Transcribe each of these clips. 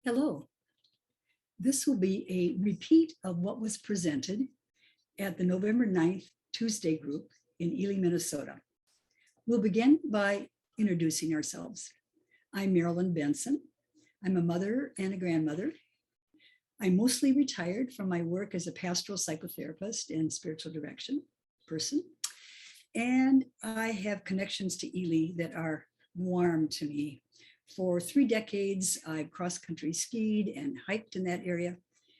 Hello. This will be a repeat of what was presented at the November 9th Tuesday group in Ely, Minnesota. We'll begin by introducing ourselves. I'm Marilyn Benson. I'm a mother and a grandmother. I'm mostly retired from my work as a pastoral psychotherapist and spiritual direction person. And I have connections to Ely that are warm to me. For 3 decades, I've cross-country skied and hiked in that area.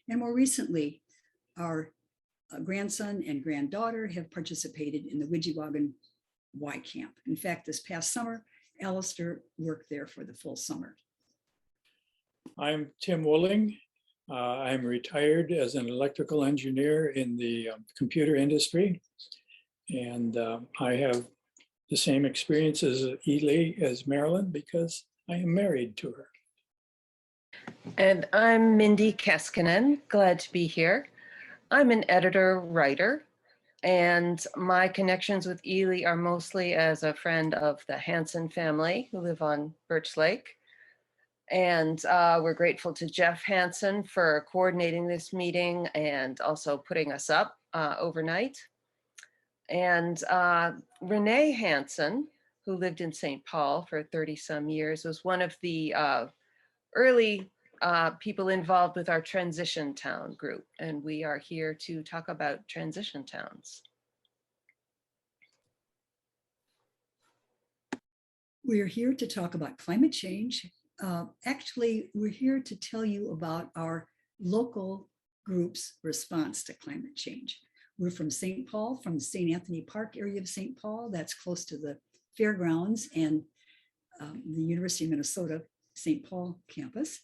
And more recently, our grandson and granddaughter have participated in the Widgewagon Y Camp. In fact, this past summer, Alistair worked there for the full summer. I'm Tim Wulling. I'm retired as an electrical engineer in the computer industry. And I have the same experience as Ely as Marilyn because I am married to her. And I'm Mindy Keskinen, glad to be here. I'm an editor, writer, and my connections with Ely are mostly as a friend of the Hanson family who live on Birch Lake. And we're grateful to Jeff Hanson for coordinating this meeting and also putting us up overnight. And Renee Hanson, who lived in St. Paul for 30 some years, was one of the early people involved with our Transition Town group. And we are here to talk about transition towns. We're here to talk about climate change. Actually, we're here to tell you about our local group's response to climate change. We're from St. Paul, from the St. Anthony Park area of St. Paul. That's close to the fairgrounds and the University of Minnesota St. Paul campus.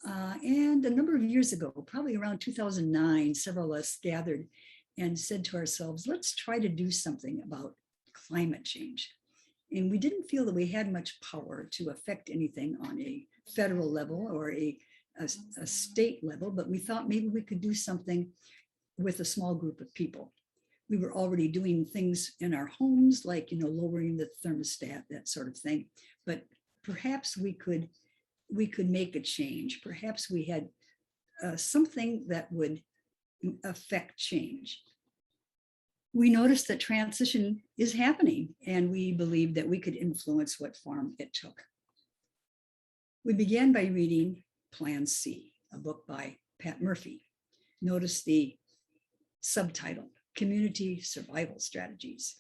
And a number of years ago, probably around 2009, several of us gathered and said to ourselves, let's try to do something about climate change. And we didn't feel that we had much power to affect anything on a federal level or a state level, but we thought maybe we could do something with a small group of people. We were already doing things in our homes, like, lowering the thermostat, that sort of thing. But perhaps we could make a change. Perhaps we had something that would affect change. We noticed that transition is happening, and we believed that we could influence what form it took. We began by reading Plan C, a book by Pat Murphy. Notice the subtitle, Community Survival Strategies.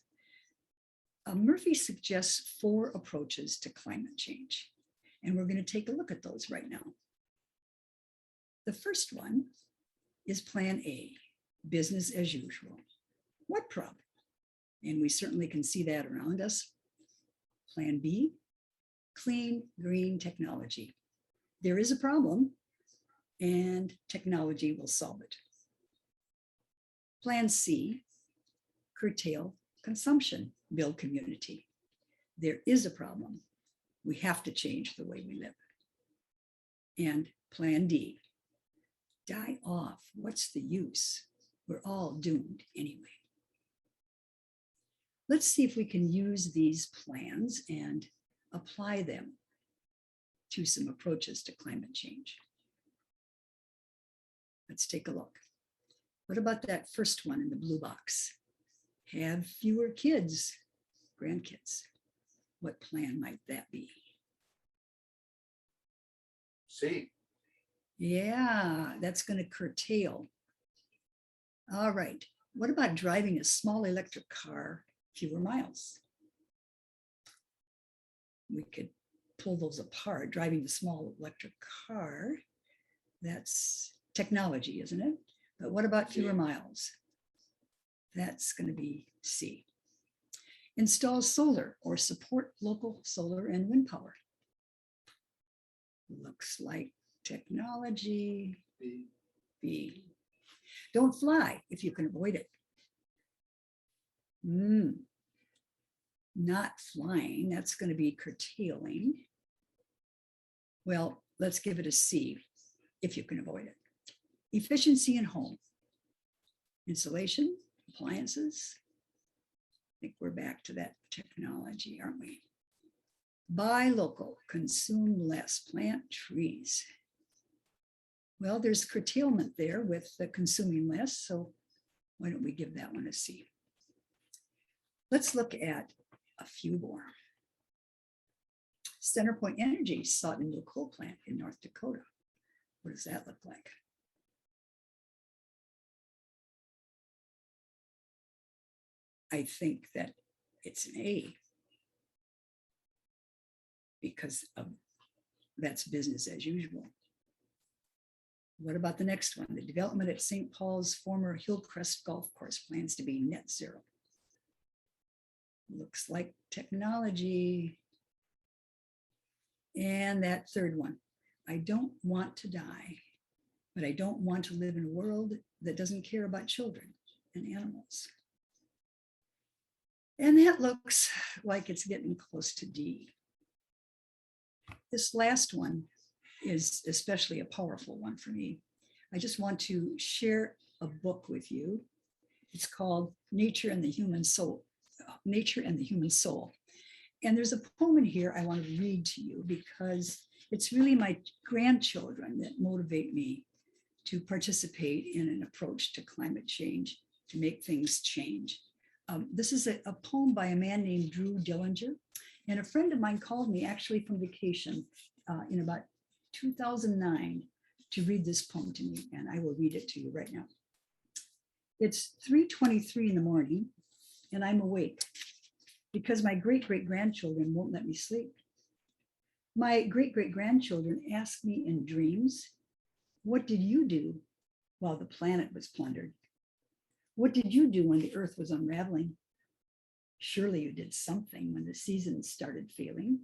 Murphy suggests 4 approaches to climate change, and we're going to take a look at those right now. The first one is Plan A, business as usual. What problem? And we certainly can see that around us. Plan B, clean, green technology. There is a problem, and technology will solve it. Plan C, curtail consumption, build community. There is a problem. We have to change the way we live. And Plan D, die off. What's the use? We're all doomed anyway. Let's see if we can use these plans and apply them to some approaches to climate change. Let's take a look. What about that first one in the blue box? Have fewer kids, grandkids. What plan might that be? C. Yeah, that's going to curtail. All right. What about driving a small electric car fewer miles? We could pull those apart. Driving a small electric car, that's technology, isn't it? But what about fewer miles? That's going to be C. Install solar or support local solar and wind power. Looks like technology. B. Don't fly if you can avoid it. Not flying, that's going to be curtailing. Well, let's give it a C if you can avoid it. Efficiency in home. Insulation, appliances. I think we're back to that technology, aren't we? Buy local, consume less, plant trees. Well, there's curtailment there with the consuming less. So why don't we give that one a C? Let's look at a few more. Centerpoint Energy sought a new coal plant in North Dakota. What does that look like? I think that it's an A because that's business as usual. What about the next one? The development at St. Paul's former Hillcrest Golf Course plans to be net zero. Looks like technology. And that third one, I don't want to die, but I don't want to live in a world that doesn't care about children and animals. And that looks like it's getting close to D. This last one is especially a powerful one for me. I just want to share a book with you. It's called Nature and the Human Soul. Nature and the Human Soul. And there's a poem in here I want to read to you because it's really my grandchildren that motivate me to participate in an approach to climate change, to make things change. This is a poem by a man named Drew Dillinger. And a friend of mine called me actually from vacation in about 2009 to read this poem to me. And I will read it to you right now. It's 3:23 in the morning and I'm awake because my great-great-grandchildren won't let me sleep. My great-great-grandchildren ask me in dreams, what did you do while the planet was plundered? What did you do when the earth was unraveling? Surely you did something when the seasons started failing,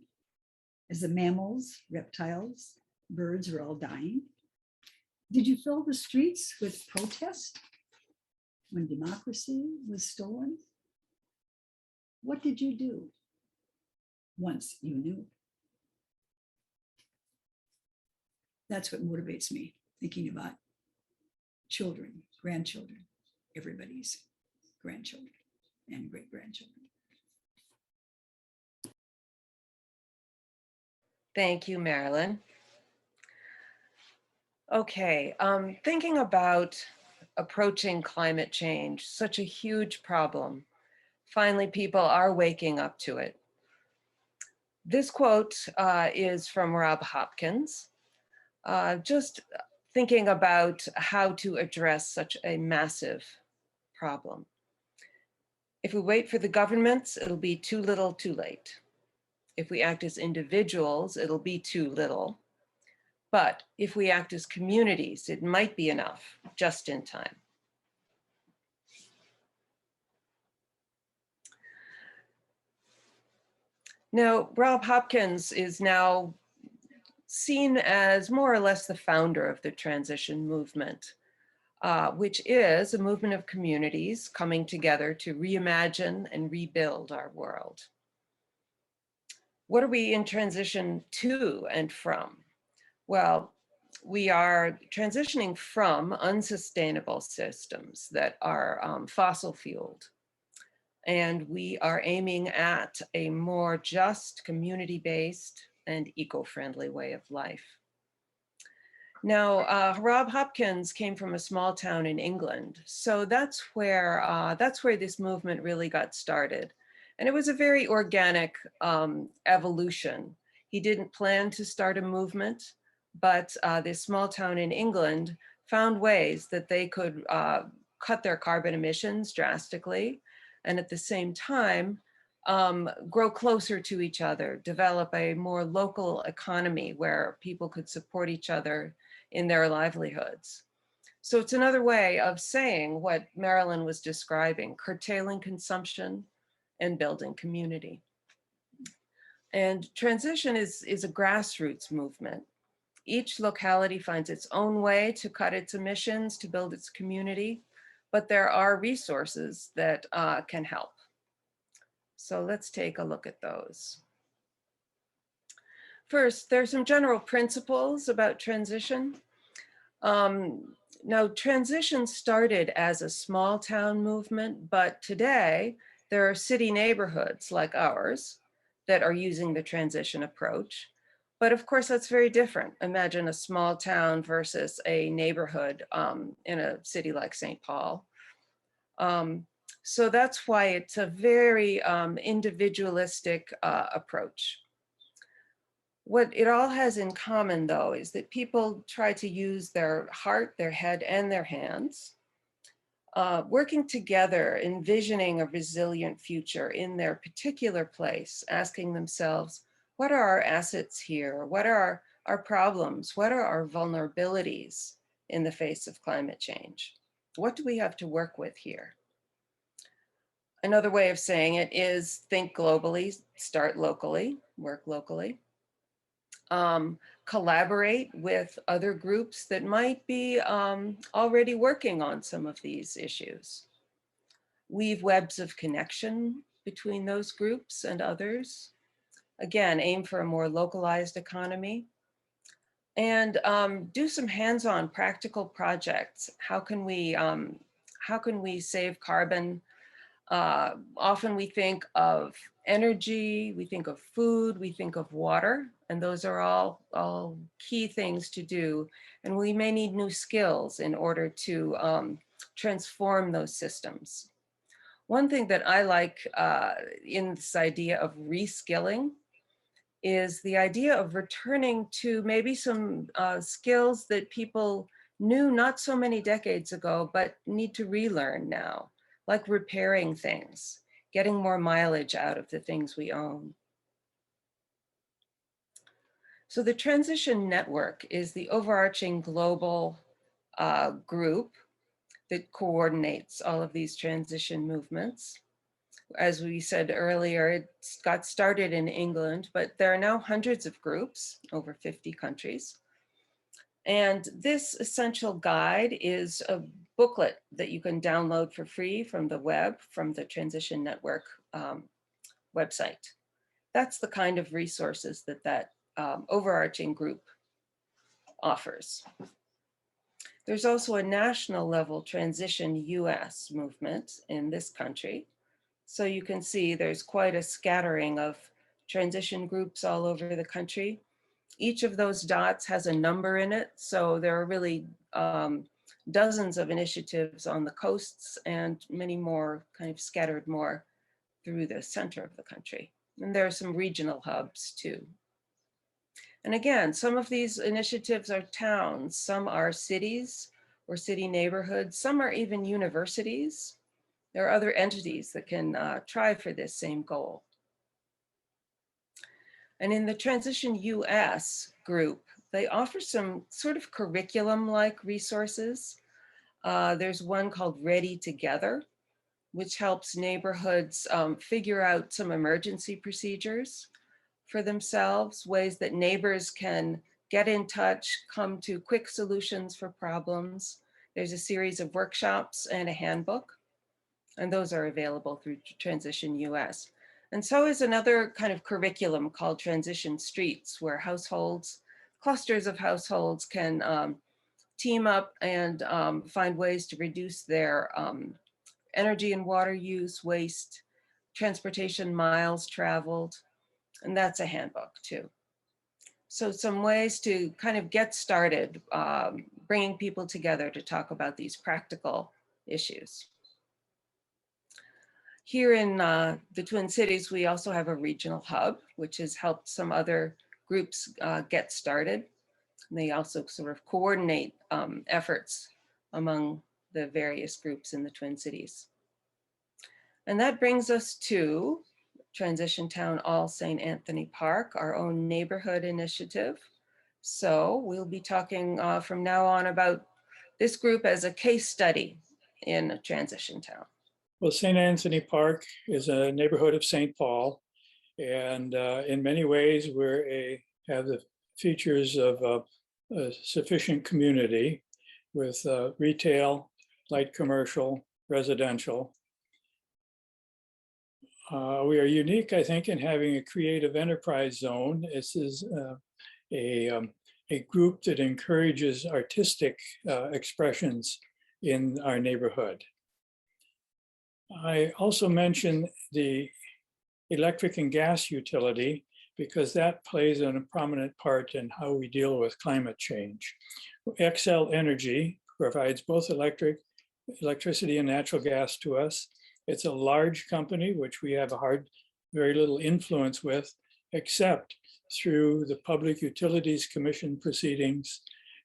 as the mammals, reptiles, birds were all dying. Did you fill the streets with protest when democracy was stolen? What did you do once you knew? That's what motivates me, thinking about children, grandchildren, everybody's grandchildren and great-grandchildren. Thank you, Marilyn. Okay, thinking about approaching climate change, such a huge problem. Finally, people are waking up to it. This quote is from Rob Hopkins, just thinking about how to address such a massive problem. If we wait for the governments, it'll be too little, too late. If we act as individuals, it'll be too little. But if we act as communities, it might be enough, just in time. Now, Rob Hopkins is now seen as more or less the founder of the transition movement, which is a movement of communities coming together to reimagine and rebuild our world. What are we in transition to and from? Well, we are transitioning from unsustainable systems that are fossil fueled. And we are aiming at a more just, community-based, and eco-friendly way of life. Now, Rob Hopkins came from a small town in England, so that's where this movement really got started. And it was a very organic evolution. He didn't plan to start a movement, but this small town in England found ways that they could cut their carbon emissions drastically, and at the same time, grow closer to each other, develop a more local economy where people could support each other in their livelihoods. So it's another way of saying what Marilyn was describing, curtailing consumption and building community. And transition is a grassroots movement. Each locality finds its own way to cut its emissions, to build its community, but there are resources that can help. So let's take a look at those. First, there's some general principles about transition. Now, transition started as a small town movement, but today there are city neighborhoods like ours that are using the transition approach. But of course, that's very different. Imagine a small town versus a neighborhood in a city like St. Paul. So that's why it's a very individualistic approach. What it all has in common, though, is that people try to use their heart, their head, and their hands, working together, envisioning a resilient future in their particular place, asking themselves, what are our assets here? What are our problems? What are our vulnerabilities in the face of climate change? What do we have to work with here? Another way of saying it is think globally, start locally, work locally. Collaborate with other groups that might be already working on some of these issues. Weave webs of connection between those groups and others. Again, aim for a more localized economy. And do some hands-on practical projects. How can we save carbon? Often we think of energy, we think of food, we think of water, and those are all key things to do. And we may need new skills in order to transform those systems. One thing that I like in this idea of reskilling is the idea of returning to maybe some skills that people knew not so many decades ago, but need to relearn now, like repairing things, getting more mileage out of the things we own. So the Transition Network is the overarching global group that coordinates all of these transition movements. As we said earlier, it got started in England, but there are now hundreds of groups, over 50 countries. And this essential guide is a booklet that you can download for free from the web, from the Transition Network website. That's the kind of resources that overarching group offers. There's also a national level Transition US movement in this country. So you can see there's quite a scattering of transition groups all over the country. Each of those dots has a number in it. So there are really dozens of initiatives on the coasts and many more kind of scattered more through the center of the country. And there are some regional hubs too. And again, some of these initiatives are towns, some are cities or city neighborhoods, some are even universities. There are other entities that can try for this same goal. And in the Transition US group, they offer some sort of curriculum-like resources. There's one called Ready Together, which helps neighborhoods figure out some emergency procedures for themselves, ways that neighbors can get in touch, come to quick solutions for problems. There's a series of workshops and a handbook, and those are available through Transition US. And so is another kind of curriculum called Transition Streets, where households, clusters of households can team up and find ways to reduce their energy and water use, waste, transportation miles traveled, and that's a handbook too. So some ways to kind of get started, bringing people together to talk about these practical issues. Here in the Twin Cities, we also have a regional hub, which has helped some other groups get started. And they also sort of coordinate efforts among the various groups in the Twin Cities. And that brings us to Transition Town All St. Anthony Park, our own neighborhood initiative. So we'll be talking from now on about this group as a case study in a transition town. Well, St. Anthony Park is a neighborhood of St. Paul, and in many ways we have the features of a sufficient community with retail, light commercial, residential. We are unique, I think, in having a creative enterprise zone. This is a group that encourages artistic expressions in our neighborhood. I also mentioned the electric and gas utility because that plays a prominent part in how we deal with climate change. XL Energy provides both electricity and natural gas to us. It's a large company, which we have very little influence with, except through the Public Utilities Commission proceedings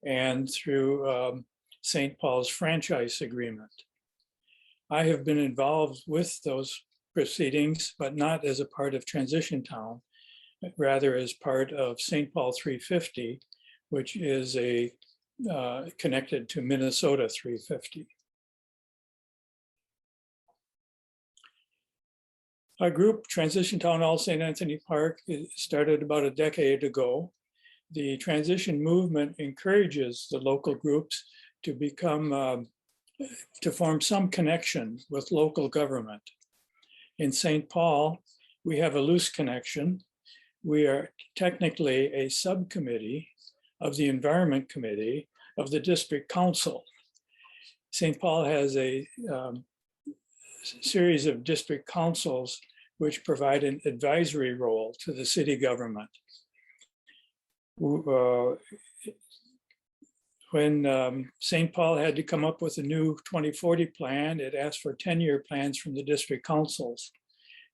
and through St. Paul's franchise agreement. I have been involved with those proceedings, but not as a part of Transition Town, but rather as part of St. Paul 350, which is connected to Minnesota 350. Our group, Transition Town All St. Anthony Park, started about a decade ago. The transition movement encourages the local groups to to form some connection with local government. In St. Paul, we have a loose connection. We are technically a subcommittee of the Environment Committee of the District Council. St. Paul has a series of district councils which provide an advisory role to the city government. When St. Paul had to come up with a new 2040 plan, it asked for 10-year plans from the district councils.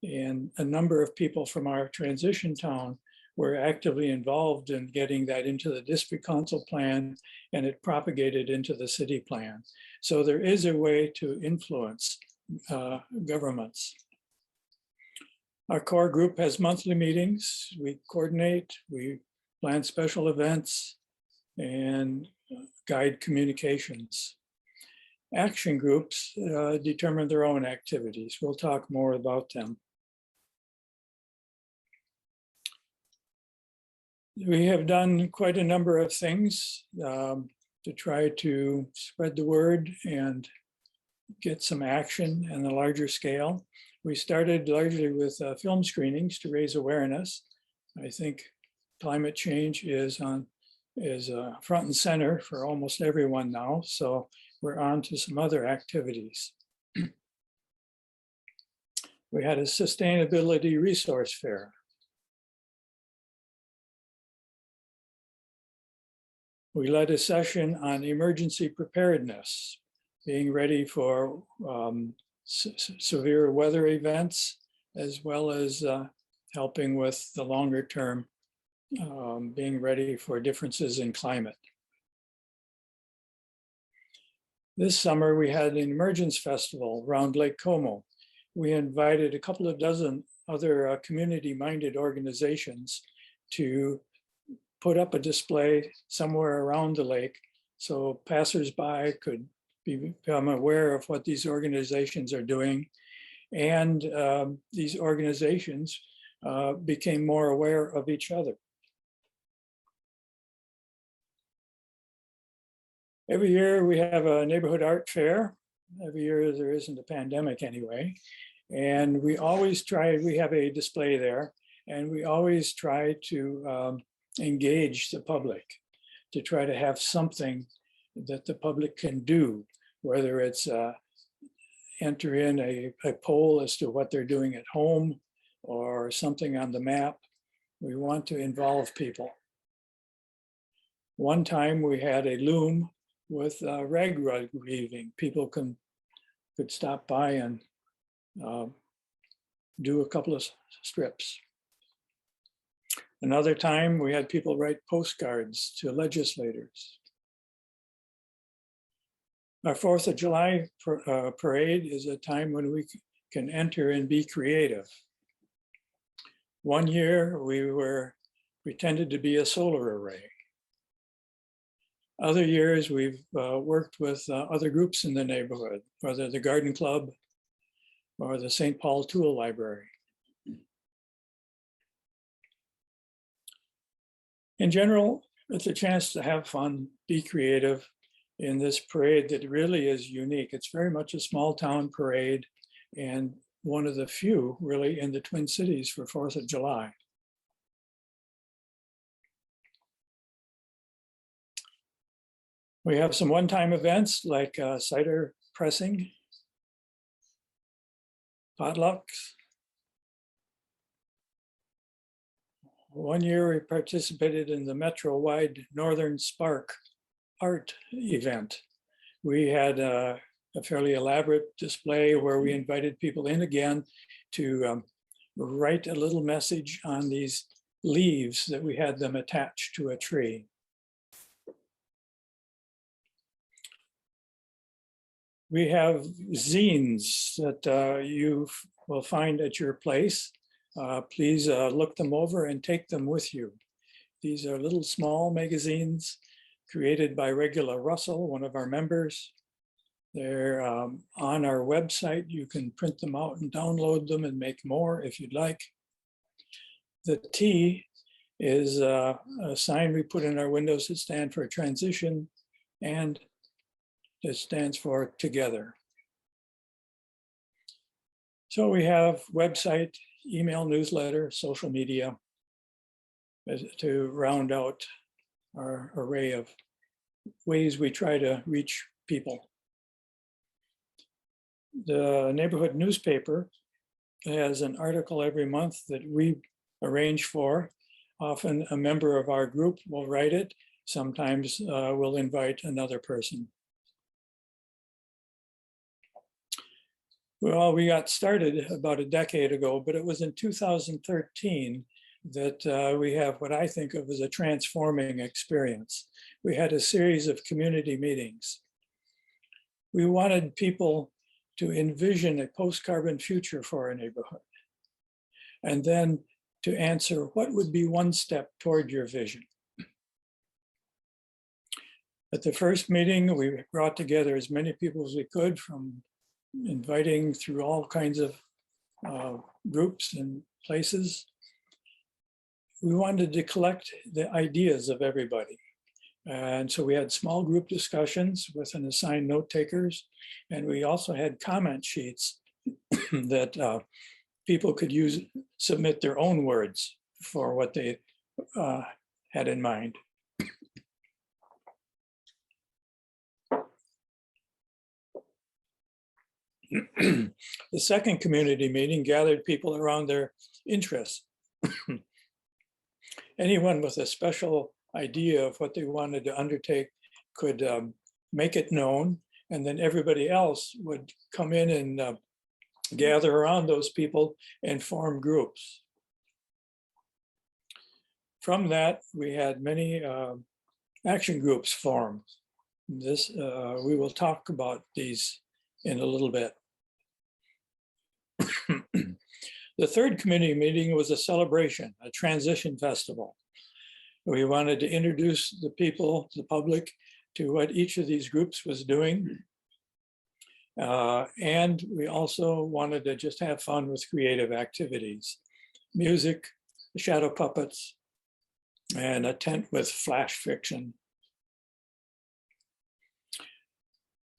And a number of people from our transition town were actively involved in getting that into the district council plan, and it propagated into the city plan. So there is a way to influence governments. Our core group has monthly meetings. We coordinate, we plan special events, and guide communications. Action groups determine their own activities. We'll talk more about them. We have done quite a number of things to try to spread the word and get some action on a larger scale. We started largely with film screenings to raise awareness. I think climate change is front and center for almost everyone now, so we're on to some other activities. We had a sustainability resource fair. We led a session on emergency preparedness, being ready for severe weather events, as well as helping with the longer term, being ready for differences in climate. This summer, we had an emergence festival around Lake Como. We invited a couple of dozen other community-minded organizations to put up a display somewhere around the lake so passersby could become aware of what these organizations are doing. And these organizations became more aware of each other. Every year we have a neighborhood art fair. Every year there isn't a pandemic anyway. And we always try, we have a display there, and we always try to engage the public, to try to have something that the public can do, whether it's enter in a poll as to what they're doing at home or something on the map. We want to involve people. One time we had a loom with rag weaving. People could stop by and do a couple of strips. Another time we had people write postcards to legislators. Our 4th of July parade is a time when we can enter and be creative. One year we pretended to be a solar array. Other years we've worked with other groups in the neighborhood, whether the Garden Club or the St. Paul Tool Library. In general, it's a chance to have fun, be creative in this parade that really is unique. It's very much a small town parade and one of the few really in the Twin Cities for 4th of July. We have some one-time events like cider pressing, potlucks, One year we participated in the Metro-wide Northern Spark art event. We had a fairly elaborate display where we invited people in again to write a little message on these leaves that we had them attached to a tree. We have zines that you will find at your place. Please look them over and take them with you. These are little small magazines created by Regula Russell, one of our members. They're on our website. You can print them out and download them and make more if you'd like. The T is a sign we put in our windows that stand for transition, and it stands for together. So we have website, email, newsletter, social media to round out our array of ways we try to reach people. The neighborhood newspaper has an article every month that we arrange for. Often a member of our group will write it. Sometimes we'll invite another person. Well, we got started about a decade ago, but it was in 2013 that we have what I think of as a transforming experience. We had a series of community meetings. We wanted people to envision a post-carbon future for our neighborhood, and then to answer what would be one step toward your vision. At the first meeting, we brought together as many people as we could, from inviting through all kinds of groups and places. We wanted to collect the ideas of everybody. And so we had small group discussions with an assigned note takers. And we also had comment sheets that people could use, submit their own words for what they had in mind. The second community meeting gathered people around their interests. Anyone with a special idea of what they wanted to undertake could make it known, and then everybody else would come in and gather around those people and form groups. From that, we had many action groups formed. This we will talk about these in a little bit. The third community meeting was a celebration, a transition festival. We wanted to introduce the people, the public, to what each of these groups was doing. And we also wanted to just have fun with creative activities, music, shadow puppets, and a tent with flash fiction.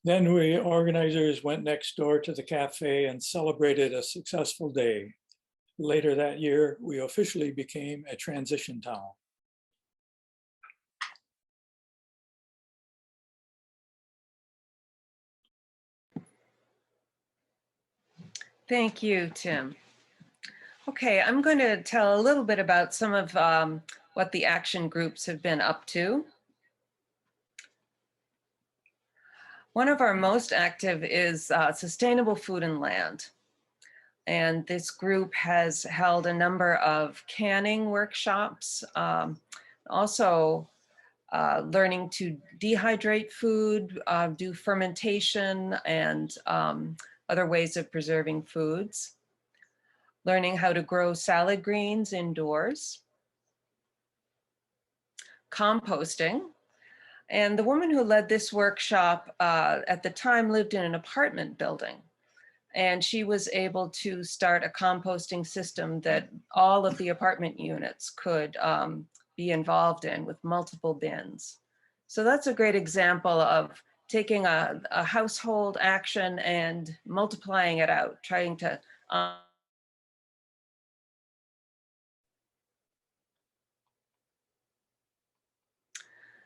Then we organizers went next door to the cafe and celebrated a successful day. Later that year, we officially became a transition town. Thank you, Tim. Okay, I'm going to tell a little bit about some of what the action groups have been up to. One of our most active is Sustainable Food and Land. And this group has held a number of canning workshops, also learning to dehydrate food, do fermentation, and other ways of preserving foods, learning how to grow salad greens indoors, composting. And the woman who led this workshop at the time lived in an apartment building. And she was able to start a composting system that all of the apartment units could be involved in with multiple bins. So that's a great example of taking a household action and multiplying it out, trying to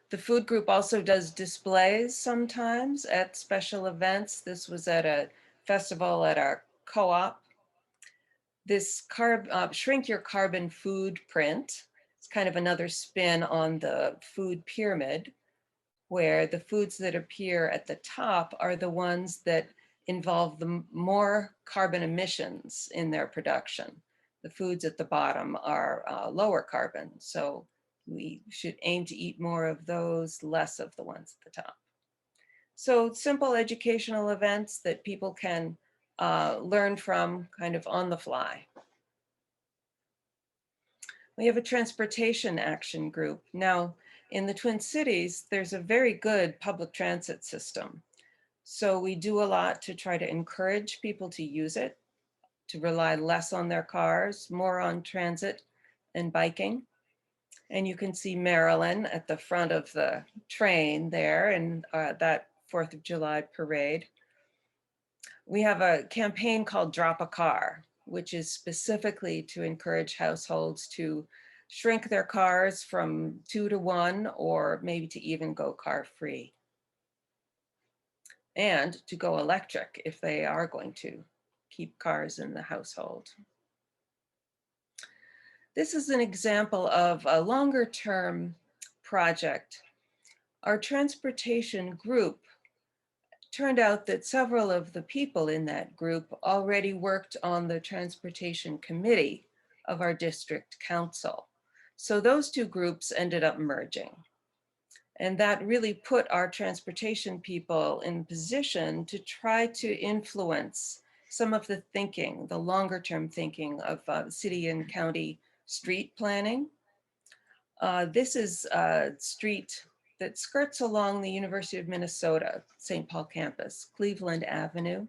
the food group also does displays sometimes at special events. This was at a festival at our co-op. This Shrink Your Carbon food print It's kind of another spin on the food pyramid, where the foods that appear at the top are the ones that involve the more carbon emissions in their production. The foods at the bottom are lower carbon. So we should aim to eat more of those, less of the ones at the top. So simple educational events that people can learn from kind of on the fly. We have a transportation action group. Now, in the Twin Cities, there's a very good public transit system. So we do a lot to try to encourage people to use it, to rely less on their cars, more on transit and biking. And you can see Marilyn at the front of the train there and that 4th of July parade. We have a campaign called Drop a Car, which is specifically to encourage households to shrink their cars from 2 to 1, or maybe to even go car free. And to go electric if they are going to keep cars in the household. This is an example of a longer term project. Our transportation group, turned out that several of the people in that group already worked on the transportation committee of our district council. So those two groups ended up merging. And that really put our transportation people in position to try to influence some of the thinking, the longer term thinking of city and county street planning. This is a street that skirts along the University of Minnesota, St. Paul campus, Cleveland Avenue.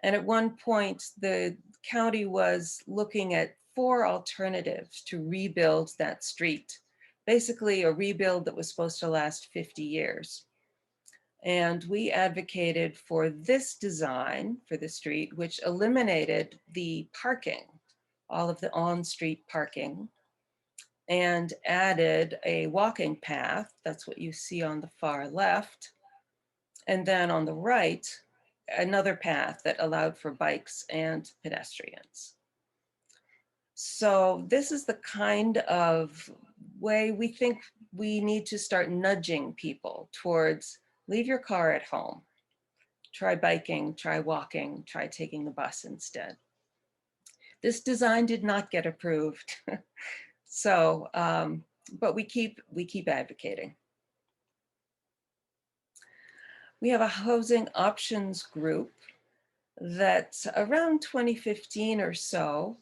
And at one point, the county was looking at 4 alternatives to rebuild that street. Basically a rebuild that was supposed to last 50 years. And we advocated for this design for the street, which eliminated the parking, all of the on-street parking, and added a walking path. That's what you see on the far left. And then on the right, another path that allowed for bikes and pedestrians. So this is the kind of way we think we need to start nudging people towards leave your car at home, try biking, try walking, try taking the bus instead. This design did not get approved. So, but we keep advocating. We have a housing options group that around 2015 or so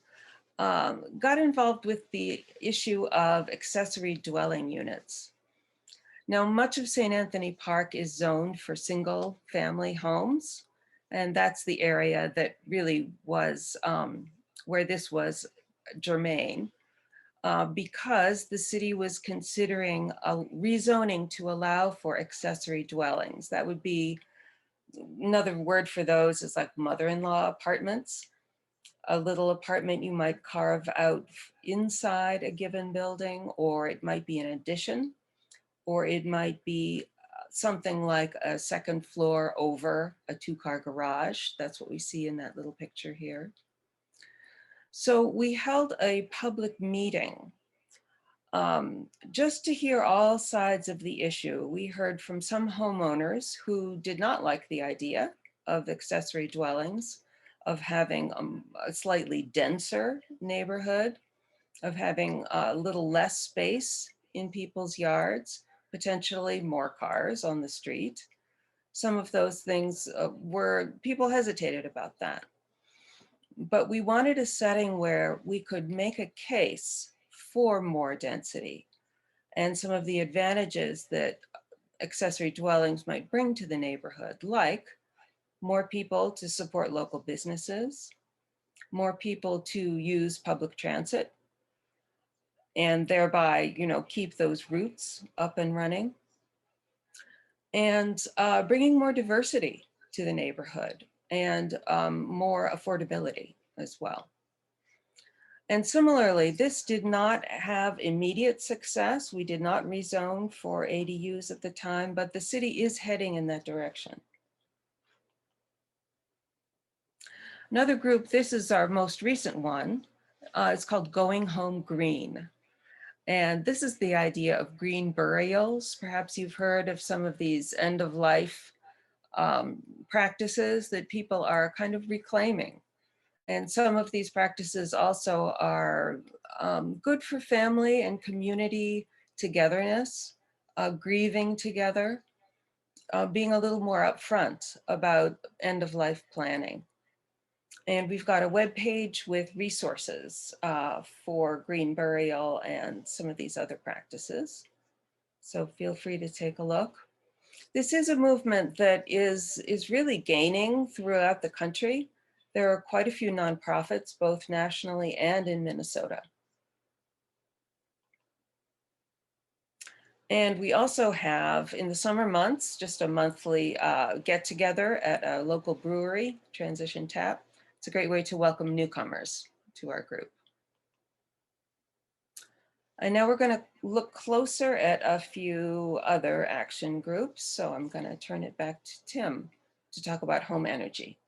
got involved with the issue of accessory dwelling units. Now, much of St. Anthony Park is zoned for single family homes, and that's the area that really was where this was germane. Because the city was considering a rezoning to allow for accessory dwellings. That would be, another word for those is like mother-in-law apartments. A little apartment you might carve out inside a given building, or it might be an addition, or it might be something like a 2nd floor over a 2-car garage. That's what we see in that little picture here. So we held a public meeting just to hear all sides of the issue. We heard from some homeowners who did not like the idea of accessory dwellings, of having a slightly denser neighborhood, of having a little less space in people's yards, potentially more cars on the street. Some of those things people hesitated about that. But we wanted a setting where we could make a case for more density and some of the advantages that accessory dwellings might bring to the neighborhood, like more people to support local businesses, more people to use public transit, and thereby, keep those routes up and running, and bringing more diversity to the neighborhood and more affordability as well. And similarly, this did not have immediate success. We did not rezone for ADUs at the time, but the city is heading in that direction. Another group, this is our most recent one, it's called Going Home Green. And this is the idea of green burials. Perhaps you've heard of some of these end of life practices that people are kind of reclaiming. And some of these practices also are good for family and community togetherness, grieving together, being a little more upfront about end of life planning. And we've got a web page with resources for green burial and some of these other practices. So feel free to take a look. This is a movement that is really gaining throughout the country. There are quite a few nonprofits, both nationally and in Minnesota. And we also have, in the summer months, just a monthly get together at a local brewery, Transition Tap. It's a great way to welcome newcomers to our group. And now we're going to look closer at a few other action groups. So I'm going to turn it back to Tim to talk about home energy.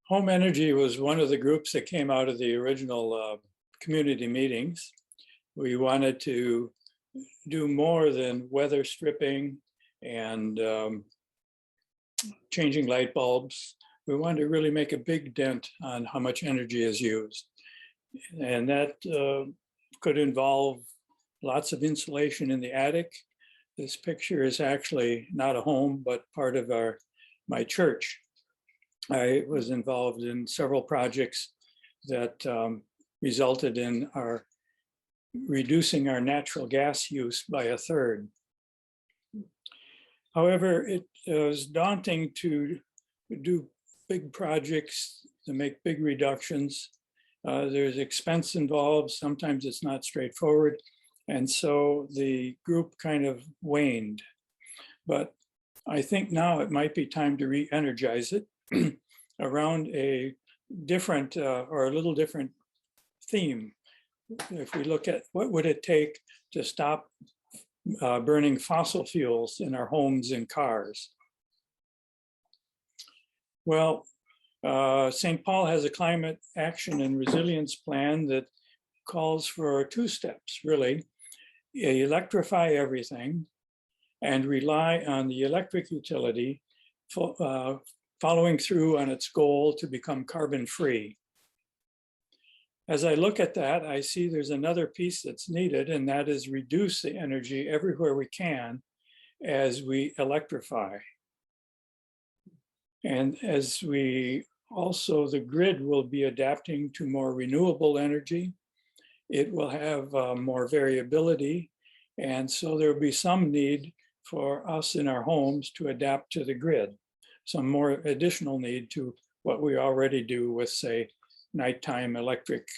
Home energy was one of the groups that came out of the original community meetings. We wanted to do more than weather stripping and changing light bulbs. We wanted to really make a big dent on how much energy is used. And that could involve lots of insulation in the attic. This picture is actually not a home, but part of my church. I was involved in several projects that resulted in our reducing our natural gas use by 1/3. However, it was daunting to do big projects, to make big reductions. There's expense involved. Sometimes it's not straightforward. And so the group kind of waned. But I think now it might be time to re-energize it around a different or a little different theme. If we look at what would it take to stop burning fossil fuels in our homes and cars. Well, St. Paul has a climate action and resilience plan that calls for 2 steps, really. Electrify everything and rely on the electric utility following through on its goal to become carbon free. As I look at that, I see there's another piece that's needed, and that is reduce the energy everywhere we can as we electrify. And as we also, the grid will be adapting to more renewable energy. It will have more variability. And so there will be some need for us in our homes to adapt to the grid, some more additional need to what we already do with, say, nighttime electric,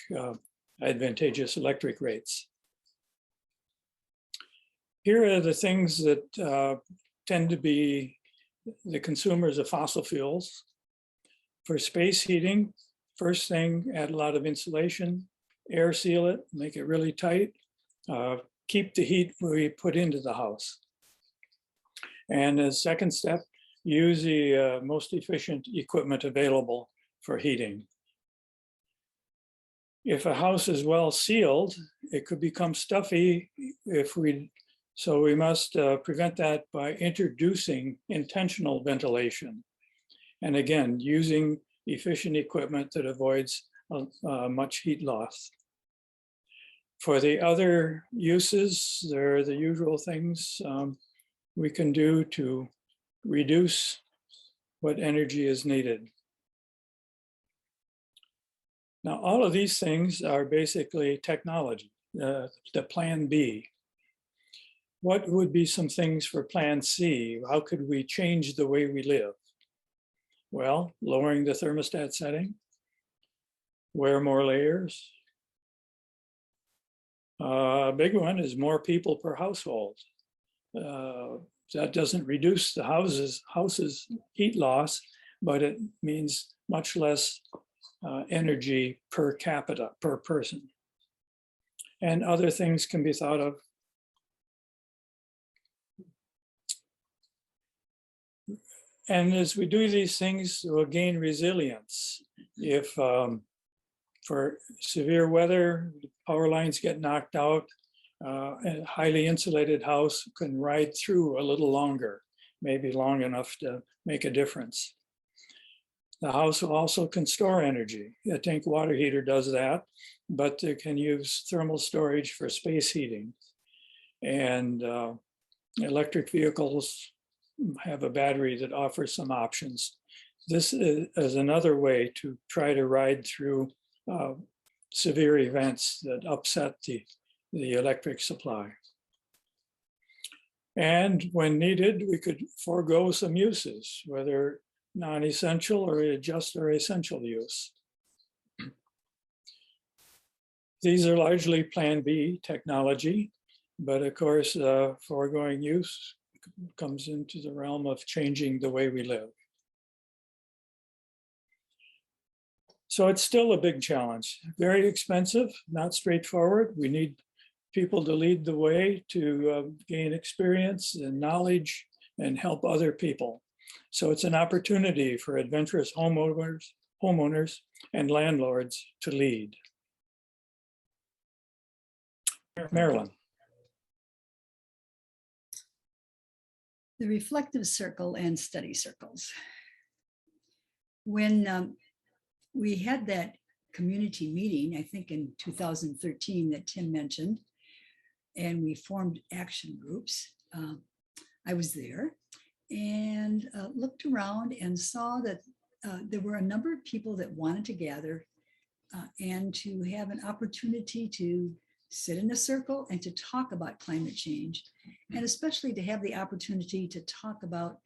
advantageous electric rates. Here are the things that tend to be the consumers of fossil fuels. For space heating, first thing, add a lot of insulation, air seal it, make it really tight, keep the heat we put into the house. And as second step, use the most efficient equipment available for heating. If a house is well sealed, it could become stuffy so we must prevent that by introducing intentional ventilation. And again, using efficient equipment that avoids much heat loss. For the other uses, there are the usual things we can do to reduce what energy is needed. Now, all of these things are basically technology, the plan B. What would be some things for plan C? How could we change the way we live? Well, lowering the thermostat setting, wear more layers. A big one is more people per household. That doesn't reduce the house's heat loss, but it means much less energy per capita, per person. And other things can be thought of. And as we do these things, we'll gain resilience. If for severe weather, power lines get knocked out, a highly insulated house can ride through a little longer, maybe long enough to make a difference. The house also can store energy. A tank water heater does that, but it can use thermal storage for space heating. And electric vehicles have a battery that offers some options. This is another way to try to ride through severe events that upset the electric supply. And when needed, we could forego some uses, whether non-essential or just or essential use. These are largely Plan B technology, but of course, foregoing use comes into the realm of changing the way we live. So it's still a big challenge, very expensive, not straightforward. We need people to lead the way to gain experience and knowledge and help other people. So it's an opportunity for adventurous homeowners and landlords to lead. Marilyn. The reflective circle and study circles. When we had that community meeting, I think in 2013 that Tim mentioned, and we formed action groups, I was there and looked around and saw that there were a number of people that wanted to gather and to have an opportunity to sit in a circle and to talk about climate change, and especially to have the opportunity to talk about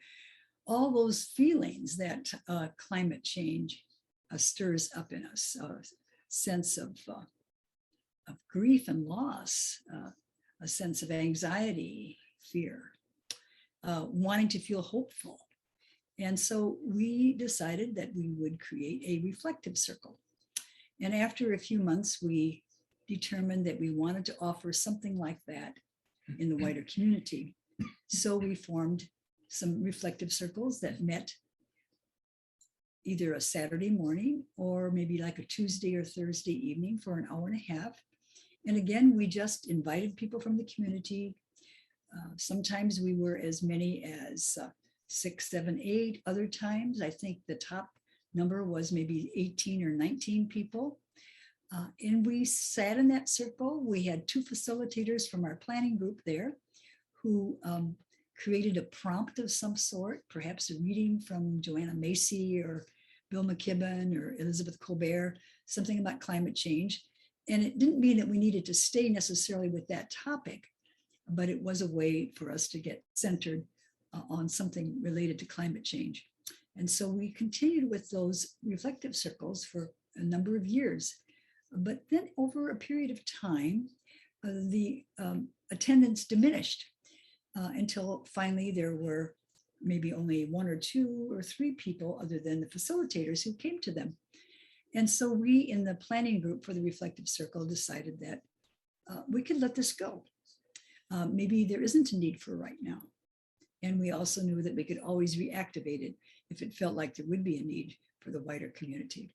all those feelings that climate change stirs up in us, a sense of grief and loss, a sense of anxiety, fear, wanting to feel hopeful. And so we decided that we would create a reflective circle. And after a few months, we determined that we wanted to offer something like that in the wider community. So we formed some reflective circles that met either a Saturday morning or maybe like a Tuesday or Thursday evening for an hour and a half. And again, we just invited people from the community. Sometimes we were as many as 6, 7, 8. Other times, I think the top number was maybe 18 or 19 people. And we sat in that circle. We had 2 facilitators from our planning group there who created a prompt of some sort, perhaps a reading from Joanna Macy or Bill McKibben or Elizabeth Colbert, something about climate change. And it didn't mean that we needed to stay necessarily with that topic, but it was a way for us to get centered on something related to climate change. And so we continued with those reflective circles for a number of years. But then over a period of time, the attendance diminished until finally there were maybe only 1 or 2 or 3 people other than the facilitators who came to them. And so we in the planning group for the reflective circle decided that we could let this go. Maybe there isn't a need for right now. And we also knew that we could always reactivate it if it felt like there would be a need for the wider community.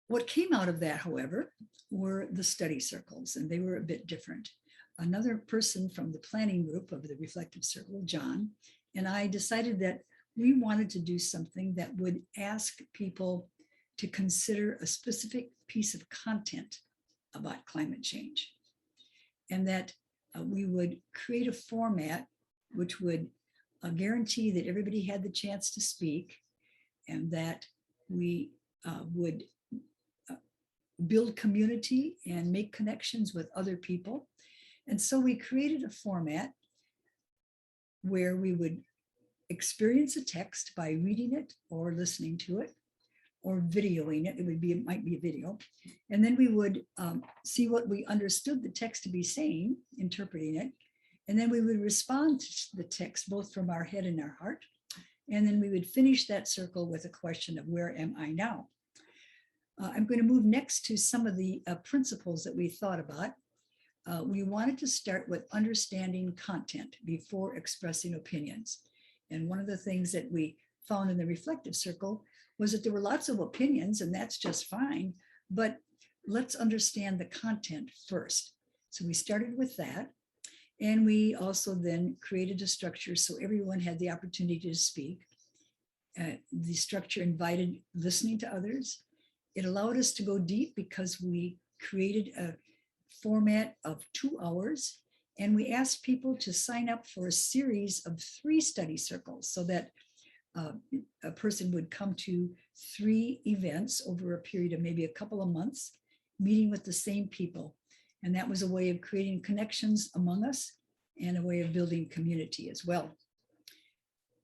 What came out of that, however, were the study circles, and they were a bit different. Another person from the planning group of the reflective circle, John, and I decided that we wanted to do something that would ask people to consider a specific piece of content about climate change, and that we would create a format which would guarantee that everybody had the chance to speak, and that we would build community and make connections with other people. And so we created a format where we would experience a text by reading it or listening to it or videoing it. It might be a video. And then we would see what we understood the text to be saying, interpreting it. And then we would respond to the text both from our head and our heart. And then we would finish that circle with a question of where am I now? I'm going to move next to some of the principles that we thought about. We wanted to start with understanding content before expressing opinions. And one of the things that we found in the reflective circle was that there were lots of opinions, and that's just fine, but let's understand the content first. So we started with that. And we also then created a structure so everyone had the opportunity to speak. The structure invited listening to others. It allowed us to go deep because we created a format of 2 hours, and we asked people to sign up for a series of 3 study circles so that a person would come to 3 events over a period of maybe a couple of months, meeting with the same people. And that was a way of creating connections among us and a way of building community as well.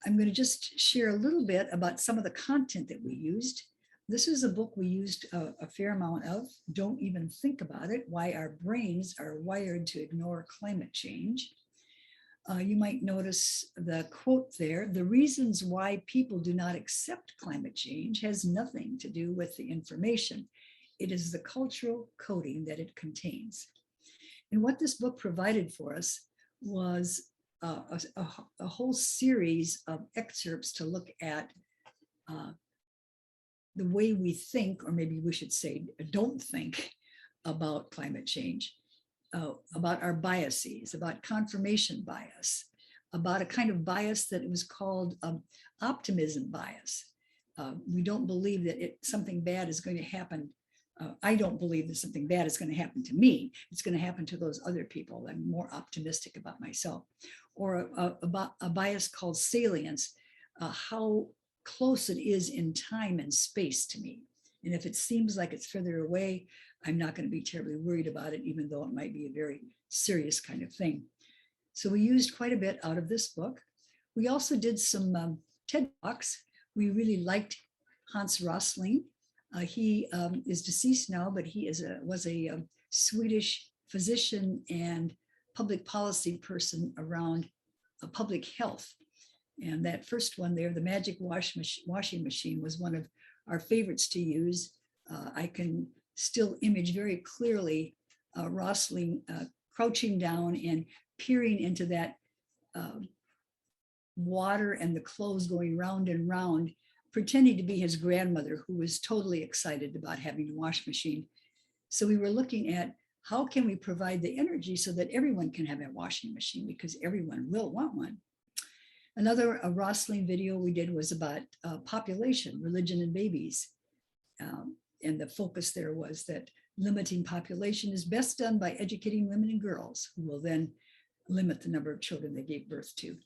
I'm going to just share a little bit about some of the content that we used. This is a book we used a fair amount of. Don't even think about it, why our brains are wired to ignore climate change. You might notice the quote there: the reasons why people do not accept climate change has nothing to do with the information. It is the cultural coding that it contains. And what this book provided for us was a whole series of excerpts to look at the way we think, or maybe we should say don't think, about climate change, about our biases, about confirmation bias, about a kind of bias that was called optimism bias. We don't believe that something bad is going to happen. I don't believe that something bad is going to happen to me. It's going to happen to those other people. I'm more optimistic about myself. Or about a bias called salience, how close it is in time and space to me. And if it seems like it's further away, I'm not going to be terribly worried about it, even though it might be a very serious kind of thing. So we used quite a bit out of this book. We also did some TED Talks. We really liked Hans Rosling. He is deceased now, but he was a Swedish physician and public policy person around public health. And that first one there, the magic washing machine, was one of our favorites to use. I can still image very clearly Rosling crouching down and peering into that water and the clothes going round and round, pretending to be his grandmother, who was totally excited about having a wash machine. So we were looking at how can we provide the energy so that everyone can have a washing machine, because everyone will want one. Another Rosling video we did was about population, religion, and babies. And the focus there was that limiting population is best done by educating women and girls, who will then limit the number of children they gave birth to.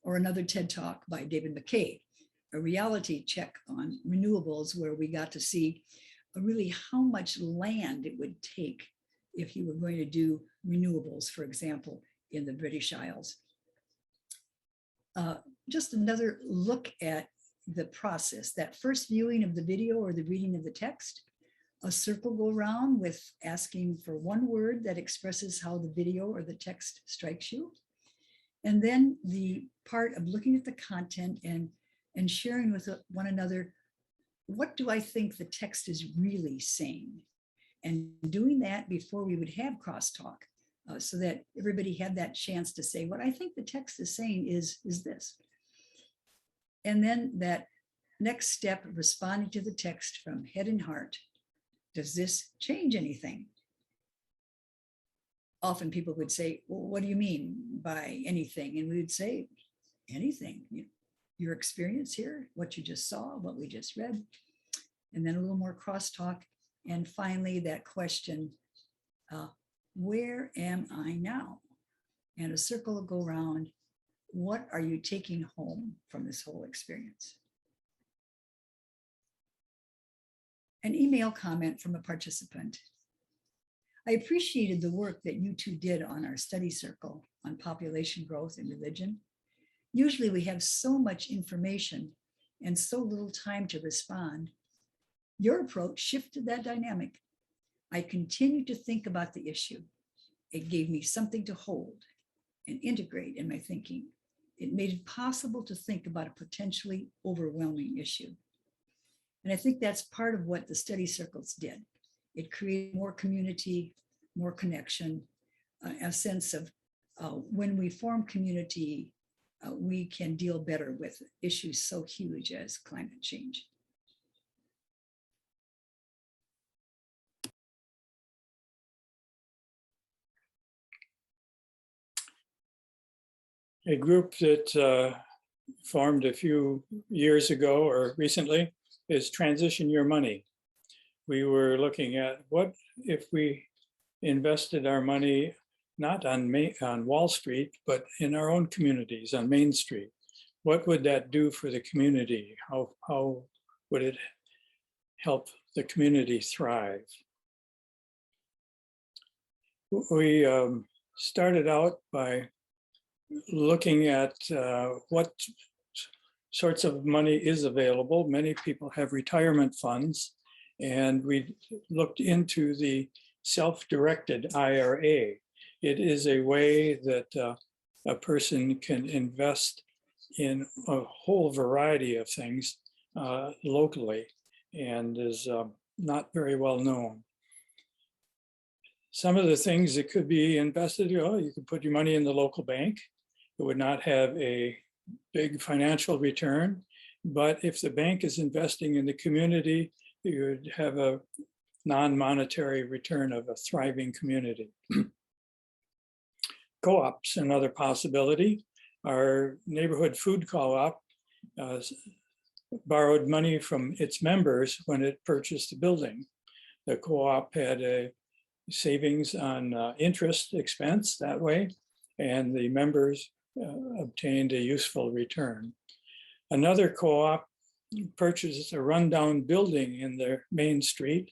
Or another TED Talk by David McKay, a reality check on renewables, where we got to see really how much land it would take if you were going to do renewables, for example, in the British Isles. Just another look at the process. That first viewing of the video or the reading of the text, a circle go around with asking for one word that expresses how the video or the text strikes you. And then the part of looking at the content and sharing with one another, what do I think the text is really saying? And doing that before we would have crosstalk, so that everybody had that chance to say, what I think the text is saying is this. And then that next step of responding to the text from head and heart. Does this change anything? Often people would say, well, what do you mean by anything? And we would say, anything. Your experience here, what you just saw, what we just read, and then a little more crosstalk. And finally, that question, where am I now? And a circle will go around. What are you taking home from this whole experience? An email comment from a participant. I appreciated the work that you two did on our study circle on population growth and religion. Usually we have so much information and so little time to respond. Your approach shifted that dynamic. I continued to think about the issue. It gave me something to hold and integrate in my thinking. It made it possible to think about a potentially overwhelming issue. And I think that's part of what the study circles did. It created more community, more connection, a sense of when we form community, we can deal better with issues so huge as climate change. A group that formed a few years ago or recently is Transition Your Money. We were looking at what if we invested our money not on Wall Street, but in our own communities on Main Street. What would that do for the community? How would it help the community thrive? We started out by looking at what sorts of money is available. Many people have retirement funds, and we looked into the self-directed IRA. It is a way that a person can invest in a whole variety of things locally, and is not very well known. Some of the things that could be invested, you could put your money in the local bank. It would not have a big financial return, but if the bank is investing in the community, you would have a non-monetary return of a thriving community. Co-ops, another possibility. Our neighborhood food co-op borrowed money from its members when it purchased the building. The co-op had a savings on interest expense that way, and the members obtained a useful return. Another co-op purchased a rundown building in their main street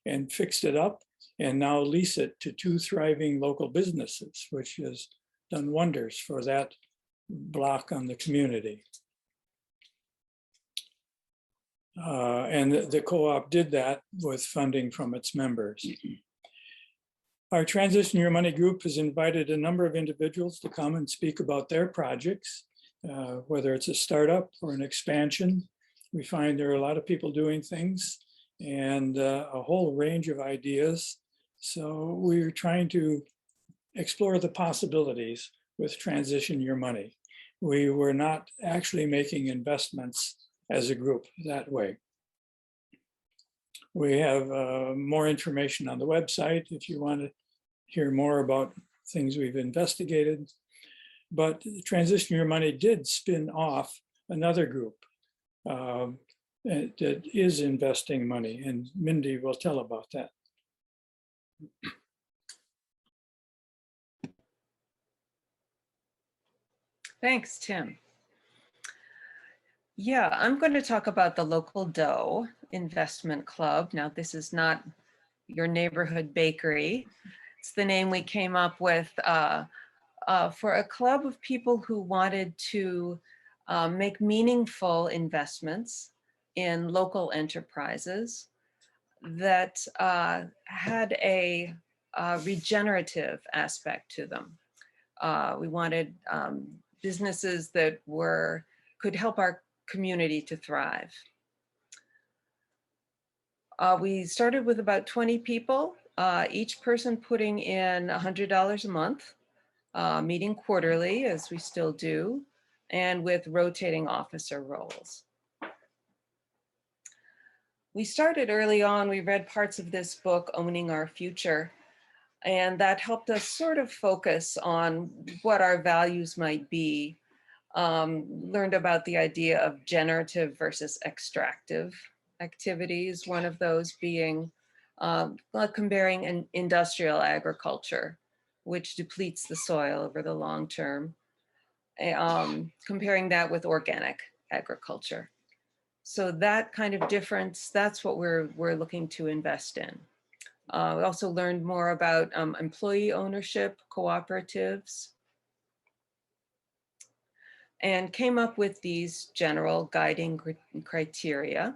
and fixed it up, and now lease it to 2 thriving local businesses, which has done wonders for that block on the community. And the co-op did that with funding from its members. Our Transition Your Money group has invited a number of individuals to come and speak about their projects, whether it's a startup or an expansion. We find there are a lot of people doing things and a whole range of ideas. So we're trying to explore the possibilities with Transition Your Money. We were not actually making investments as a group that way. We have more information on the website if you want to hear more about things we've investigated. But Transition Your Money did spin off another group that is investing money, and Mindy will tell about that. Thanks, Tim. Yeah, I'm going to talk about the Local Dough Investment Club. Now, this is not your neighborhood bakery. It's the name we came up with for a club of people who wanted to make meaningful investments in local enterprises that had a regenerative aspect to them. We wanted businesses that could help our community to thrive. We started with about 20 people, each person putting in $100 a month, meeting quarterly, as we still do, and with rotating officer roles. We started early on. We read parts of this book, Owning Our Future, and that helped us sort of focus on what our values might be. Learned about the idea of generative versus extractive activities, one of those being comparing an industrial agriculture, which depletes the soil over the long term, comparing that with organic agriculture. So that kind of difference, that's what we're looking to invest in. We also learned more about employee ownership, cooperatives, and came up with these general guiding criteria.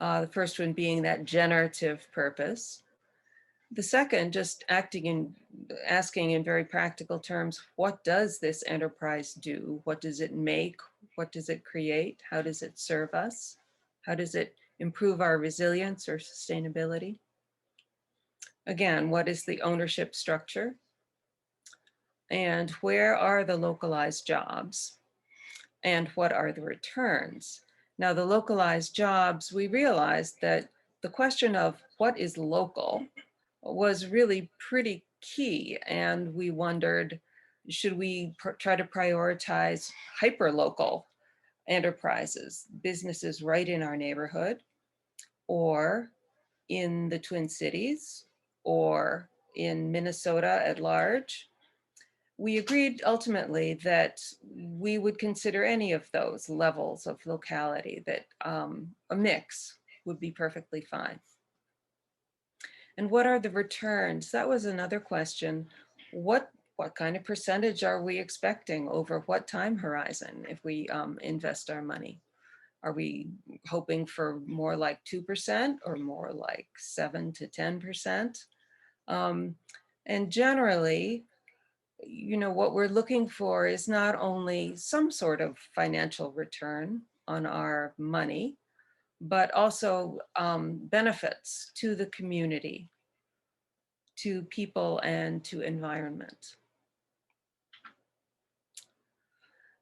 The first one being that generative purpose. The second, just asking in very practical terms, what does this enterprise do? What does it make? What does it create? How does it serve us? How does it improve our resilience or sustainability? Again, what is the ownership structure? And where are the localized jobs? and what are the returns? Now, the localized jobs, we realized that the question of what is local was really pretty key. And we wondered, should we try to prioritize hyper-local enterprises, businesses right in our neighborhood, or in the Twin Cities, or in Minnesota at large? We agreed ultimately that we would consider any of those levels of locality, that a mix would be perfectly fine. And what are the returns? That was another question. What kind of percentage are we expecting over what time horizon if we invest our money? Are we hoping for more like 2% or more like 7 to 10%? And generally, what we're looking for is not only some sort of financial return on our money, but also benefits to the community, to people, and to environment.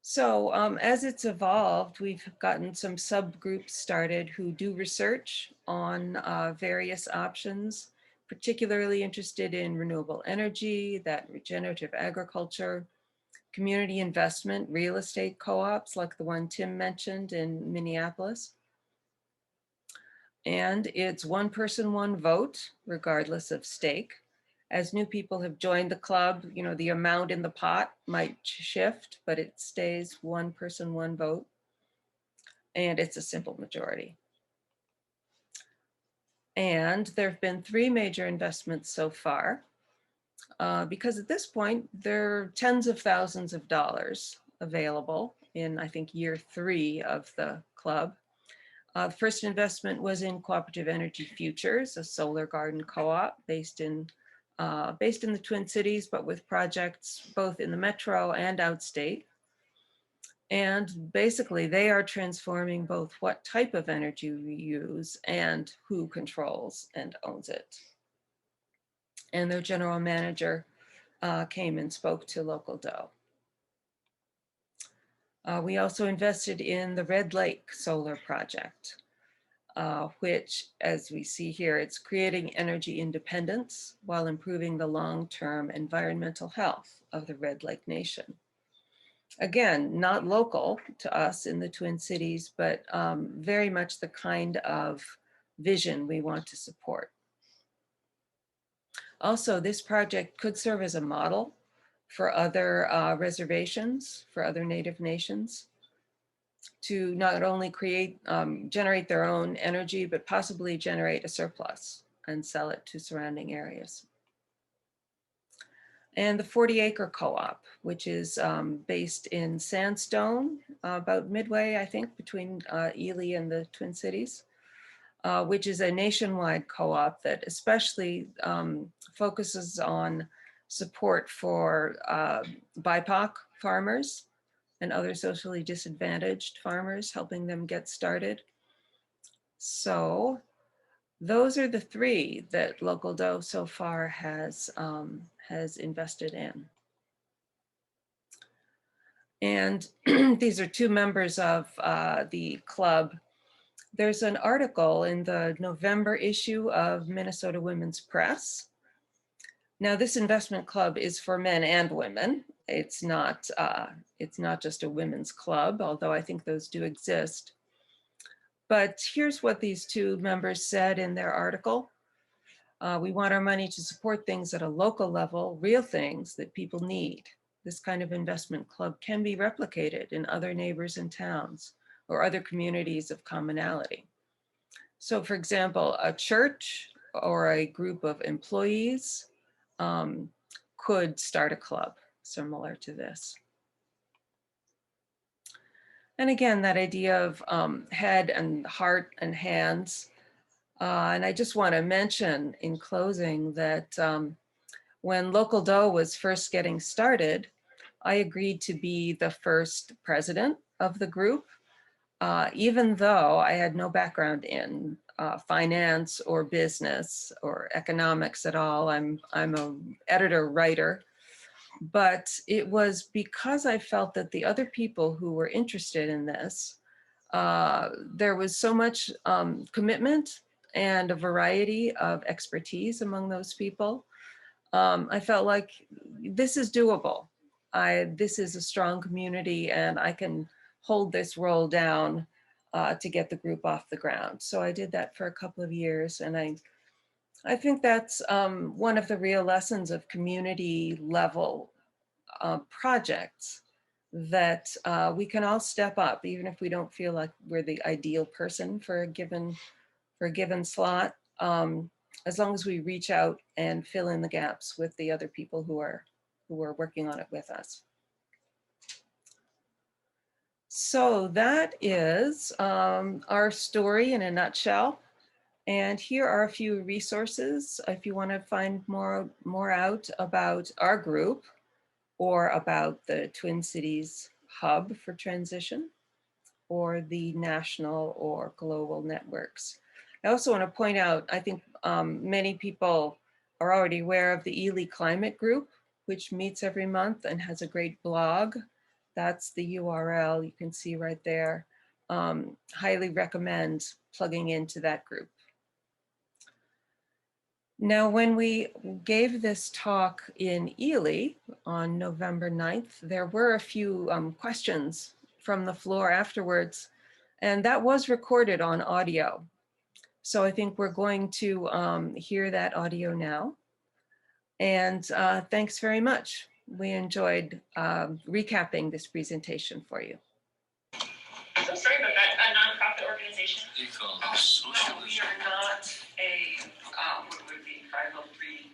So as it's evolved, we've gotten some subgroups started who do research on various options, particularly interested in renewable energy, that regenerative agriculture, community investment, real estate co-ops like the one Tim mentioned in Minneapolis. And it's one person, one vote, regardless of stake. As new people have joined the club, the amount in the pot might shift, but it stays one person, one vote. And it's a simple majority. And there have been 3 major investments so far, because at this point, there are tens of thousands of dollars available in, I think, year 3 of the club. The first investment was in Cooperative Energy Futures, a solar garden co-op based in the Twin Cities, but with projects both in the metro and outstate. And basically, they are transforming both what type of energy we use and who controls and owns it. And their general manager came and spoke to Local Doe. We also invested in the Red Lake Solar Project, which, as we see here, it's creating energy independence while improving the long-term environmental health of the Red Lake Nation. Again, not local to us in the Twin Cities, but very much the kind of vision we want to support. Also, this project could serve as a model for other reservations, for other Native nations, to not only generate their own energy, but possibly generate a surplus and sell it to surrounding areas. And the 40-acre co-op, which is based in Sandstone, about midway, I think, between Ely and the Twin Cities, which is a nationwide co-op that especially focuses on support for BIPOC farmers and other socially disadvantaged farmers, helping them get started. So those are the 3 that Local Doe so far has invested in. And these are 2 members of the club. There's an article in the November issue of Minnesota Women's Press. Now, this investment club is for men and women. It's not just a women's club, although I think those do exist. But here's what these 2 members said in their article. We want our money to support things at a local level, real things that people need. This kind of investment club can be replicated in other neighbors and towns or other communities of commonality. So for example, a church or a group of employees could start a club similar to this. And again, that idea of head and heart and hands. And I just want to mention in closing that when Local Doe was first getting started, I agreed to be the first president of the group, even though I had no background in finance or business or economics at all. I'm an editor, writer, But it was because I felt that the other people who were interested in this, there was so much commitment and a variety of expertise among those people. I felt like this is doable. This is a strong community and I can hold this role down to get the group off the ground. So I did that for a couple of years, and I think that's one of the real lessons of community level projects, that we can all step up, even if we don't feel like we're the ideal person for a given slot, as long as we reach out and fill in the gaps with the other people who are working on it with us. So that is our story in a nutshell. And here are a few resources if you want to find more out about our group or about the Twin Cities Hub for Transition or the national or global networks. I also want to point out, I think many people are already aware of the Ely Climate Group, which meets every month and has a great blog. That's the URL you can see right there. Highly recommend plugging into that group. Now, when we gave this talk in Ely on November 9th, there were a few questions from the floor afterwards, and that was recorded on audio. So I think we're going to hear that audio now. And thanks very much. We enjoyed recapping this presentation for you. So sorry about that. A nonprofit organization? No, we are not a, what would it be, 503?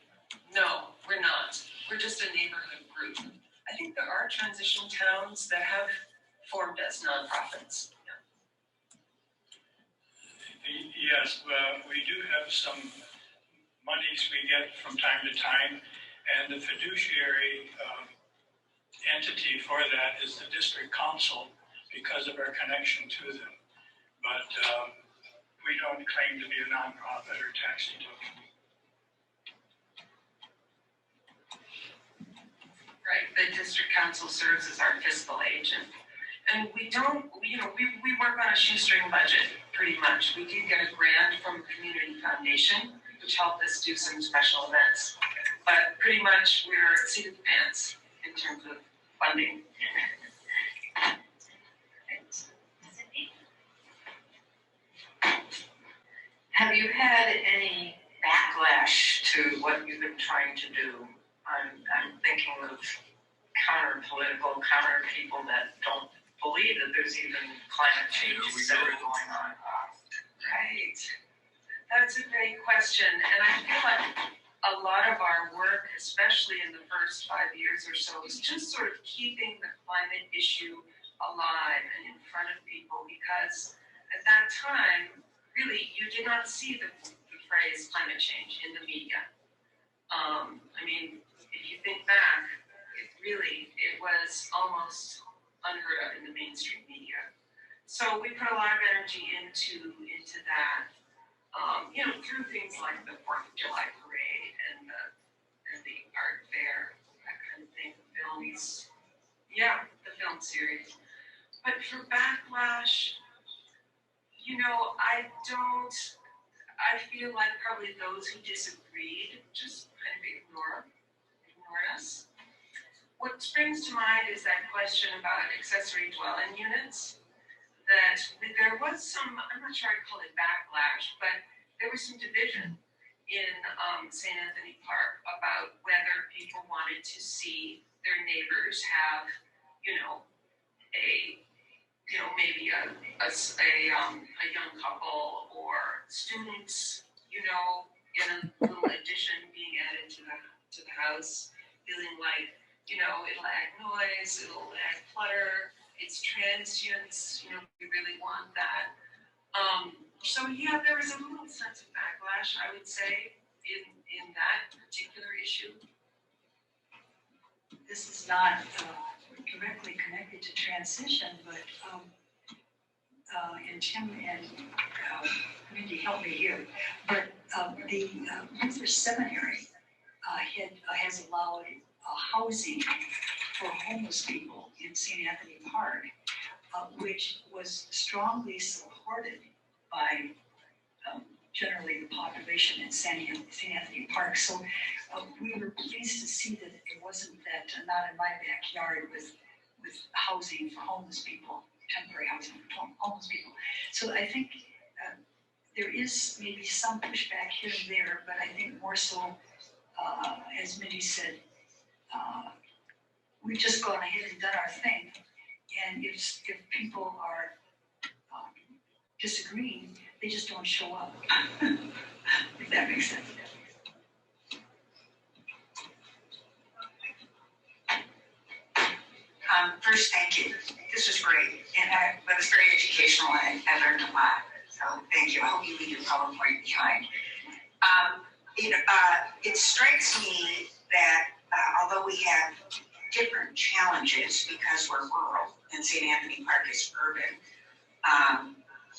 No, we're not. We're just a neighborhood group. I think there are transition towns that have formed as nonprofits. Yes, we do have some monies we get from time to time, and the fiduciary entity for that is the district council because of our connection to them. But we don't claim to be a nonprofit or tax deduction. Right, the district council serves as our fiscal agent. And we don't, we work on a shoestring budget, pretty much. We did get a grant from the Community Foundation, which helped us do some special events. But pretty much we're seat of the pants in terms of funding. Have you had any backlash to what you've been trying to do? I'm thinking of counter-political, counter people that don't believe that there's even climate change that are going on. Right. That's a great question. And I feel like a lot of our work, especially in the first 5 years or so, is just sort of keeping the climate issue alive and in front of people, because at that time, really, you did not see the phrase climate change in the media. I mean, if you think back, it was almost unheard of in the mainstream media. So we put a lot of energy into that, through things like the 4th of July parade and the art fair, that kind of thing, the films, the film series. But for backlash, I feel like probably those who disagreed just kind of ignored us. What springs to mind is that question about accessory dwelling units, that there was some, I'm not sure I'd call it backlash, but there was some division in St. Anthony Park about whether people wanted to see their neighbors have, maybe a young couple or students, in a little addition being added to the house, feeling like, it'll add noise, it'll add clutter, it's transience, we really want that. So there was a little sense of backlash, I would say, in that particular issue. This is not directly connected to transition, but and Tim and Mindy help me here, but the Luther Seminary has allowed housing for homeless people in St. Anthony Park, which was strongly supported by generally the population in St. Anthony Park. So we were pleased to see that it wasn't that not in my backyard with housing for homeless people, temporary housing for homeless people. So I think there is maybe some pushback here and there, but I think more so, as Mindy said, we've just gone ahead and done our thing. And if people are disagreeing, they just don't show up, if that makes sense. First, thank you. This was great, and it was very educational, and I learned a lot. So thank you. I hope you leave your PowerPoint behind. It strikes me that although we have different challenges because we're rural and St. Anthony Park is urban,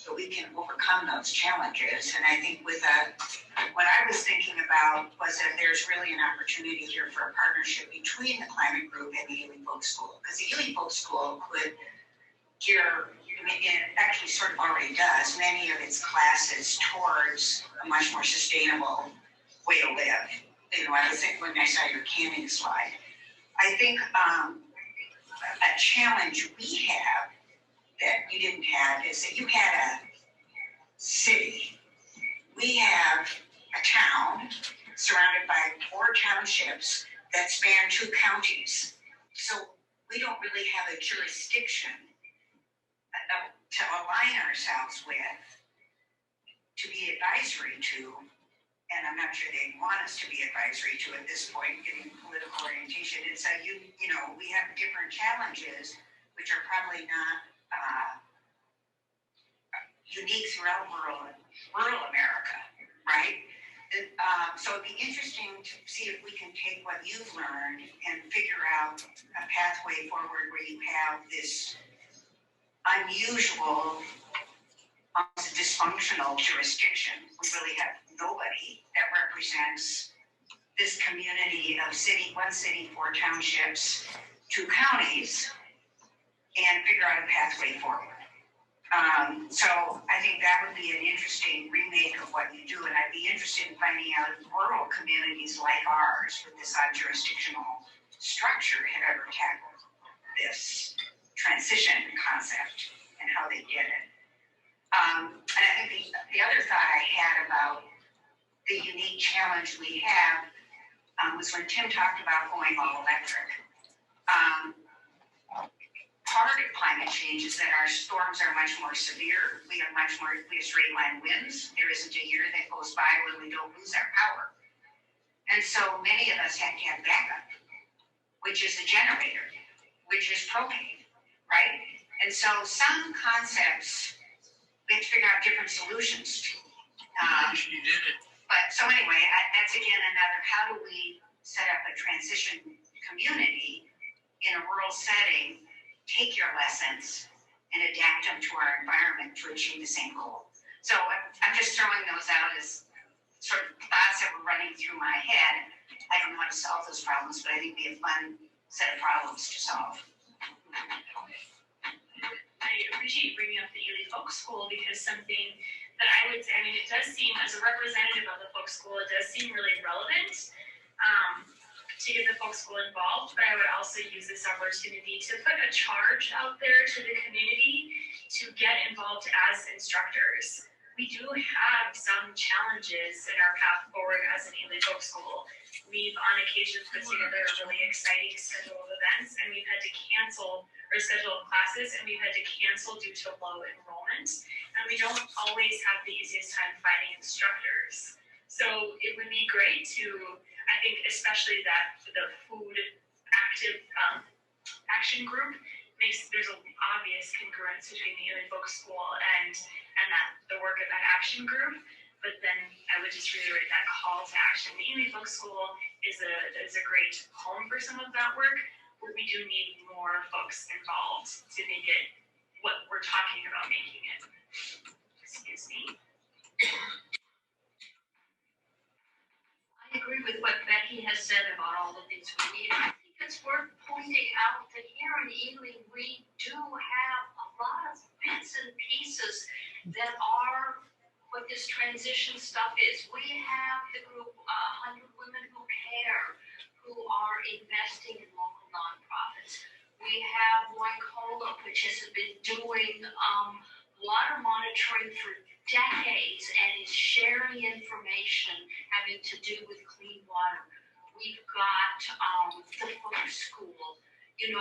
but we can overcome those challenges. And I think what I was thinking about was that there's really an opportunity here for a partnership between the climate group and the Ely Folk School, because the Ely Folk School could gear, it actually sort of already does, many of its classes towards a much more sustainable way to live. I was thinking when I saw your canning slide, I think a challenge we have that you didn't have is that you had a city. We have a town surrounded by 4 townships that span 2 counties. So we don't really have a jurisdiction to align ourselves with, to be advisory to, and I'm not sure they want us to be advisory to at this point, given political orientation. And so we have different challenges, which are probably not unique throughout rural America, right? So it'd be interesting to see if we can take what you've learned and figure out a pathway forward where you have this unusual, almost dysfunctional jurisdiction. We really have nobody that represents this community of one city, 4 townships, 2 counties, and figure out a pathway forward. So I think that would be an interesting remake of what you do, and I'd be interested in finding out if rural communities like ours with this odd jurisdictional structure have ever tackled this transition concept and how they did it. And I think the other thought I had about the unique challenge we have was when Tim talked about going all electric. Part of climate change is that our storms are much more severe. We have straight line winds. There isn't a year that goes by when we don't lose our power. And so many of us have to have backup, which is a generator, which is propane, right? And so some concepts, we have to figure out different solutions to. You did it. But so anyway, that's again another, how do we set up a transition community in a rural setting, take your lessons and adapt them to our environment to achieve the same goal. So I'm just throwing those out as sort of thoughts that were running through my head. I don't know how to solve those problems, but I think it'd be a fun set of problems to solve. I appreciate bringing up the Ely Folk School because something that it does seem, as a representative of the folk school, it does seem really relevant to get the folk school involved, but I would also use this opportunity to put a charge out there to the community to get involved as instructors. We do have some challenges in our path forward as an Ely Folk School. We've on occasion put together a really exciting schedule of events, and we've had to cancel our schedule of classes, and we've had to cancel due to low enrollment. And we don't always have the easiest time finding instructors. So it would be great to, I think, especially that the food active action group there's an obvious congruence between the Ely Folk School and that the work of that action group. But then I would just reiterate that call to action. The Ely Folk School is a great home for some of that work, but we do need more folks involved to make it what we're talking about making it. Excuse me. I agree with what Becky has has said about all the things we need. I think it's worth pointing out that here in Ely, we do have a lot of bits and pieces that are what this transition stuff is. We have the group 100 Women Who Care, who are investing in local nonprofits. We have Wycola, which has been doing water monitoring for decades and is sharing information having to do with clean water. We've got the folk school, we've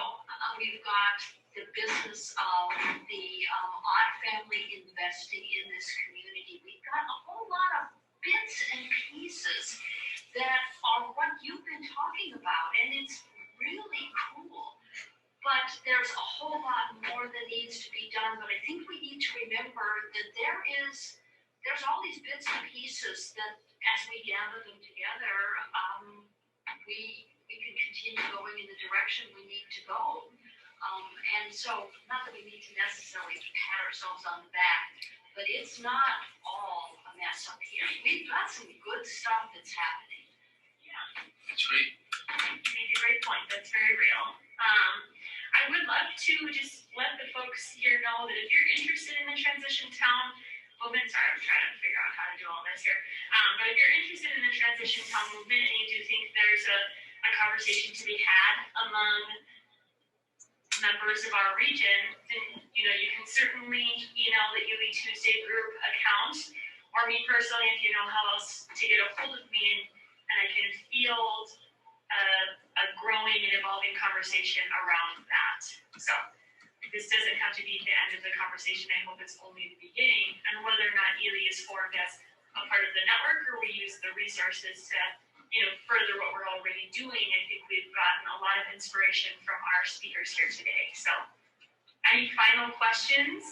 got the business of the Odd Family investing in this community. We've got a whole lot of bits and pieces that are what you've been talking about, and it's really cool. But there's a whole lot more that needs to be done. But I think we need to remember that there's all these bits and pieces that, as we gather them together, we can continue going in the direction we need to go. And so, not that we need to necessarily pat ourselves on the back, but it's not all a mess up here. We've got some good stuff that's happening. Yeah, That's right. you make a great point. That's very real. I would love to just let the folks here know that if you're interested in the transition town movement, sorry, I'm trying to figure out how to do all this here. But if you're interested in the transition town movement and you do think there's a conversation to be had among members of our region, then you can certainly email the Ely Tuesday group account, or me personally if you know how else to get a hold of me, and I can field a growing and evolving conversation around that. So this doesn't have to be the end of the conversation. I hope it's only the beginning. And whether or not Ely is formed as a part of the network or we use the resources to further what we're already doing, I think we've gotten a lot of inspiration from our speakers here today. So any final questions?